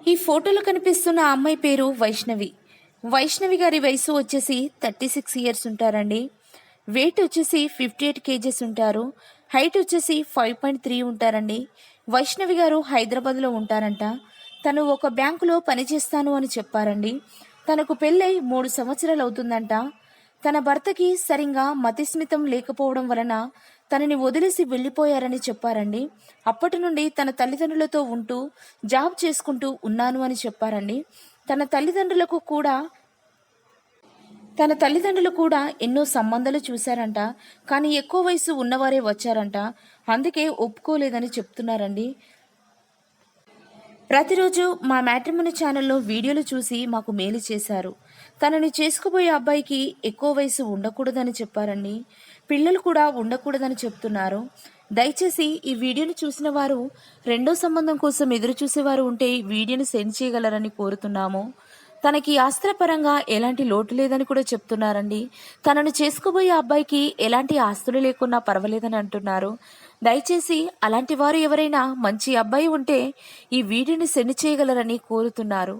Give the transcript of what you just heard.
ఈ ఫోటోలో కనిపిస్తున్న అమ్మాయి పేరు వైష్ణవి. వైష్ణవి గారి వయసు వచ్చేసి 36 ఇయర్స్ ఉంటారండి. వెయిట్ వచ్చేసి 58 కేజెస్ ఉంటారు. హైట్ వచ్చేసి 5.3 ఉంటారండి. వైష్ణవి గారు హైదరాబాద్లో ఉంటారంట. తను ఒక బ్యాంకులో పనిచేస్తాను అని చెప్పారండి. తనకు పెళ్ళై 3 సంవత్సరాలు అవుతుందంట. తన భర్తకి సరిగా మతిస్థిమితం లేకపోవడం వలన తనని వదిలేసి వెళ్ళిపోయారని చెప్పారండి. అప్పటి నుండి తన తల్లిదండ్రులతో ఉంటూ జాబ్ చేసుకుంటూ ఉన్నాను అని చెప్పారండి. తన తల్లిదండ్రులు కూడా ఎన్నో సంబంధాలు చూశారంట. కానీ ఎక్కువ వయసు ఉన్నవారే వచ్చారంట. అందుకే ఒప్పుకోలేదని చెప్తున్నారండి. ప్రతిరోజు మా మ్యాట్రిమోనీ ఛానల్లో వీడియోలు చూసి మాకు మేలు చేశారు. తనని చేసుకుపోయే అబ్బాయికి ఎక్కువ వయసు ఉండకూడదని చెప్పారండి. పిల్లలు కూడా ఉండకూడదని చెప్తున్నారు. దయచేసి ఈ వీడియోని చూసిన వారు రెండో సంబంధం కోసం ఎదురు చూసేవారు ఉంటే వీడియోని సెండ్ చేయగలరని కోరుతున్నాము. తనకి ఆస్తులపరంగా ఎలాంటి లోటు లేదని కూడా చెప్తున్నారండి. తనను చేసుకోబోయే అబ్బాయికి ఎలాంటి ఆస్తులు లేకున్నా పర్వాలేదని అంటున్నారు. దయచేసి అలాంటి వారు ఎవరైనా మంచి అబ్బాయి ఉంటే ఈ వీడియోని సెండ్ చేయగలరని కోరుతున్నారు.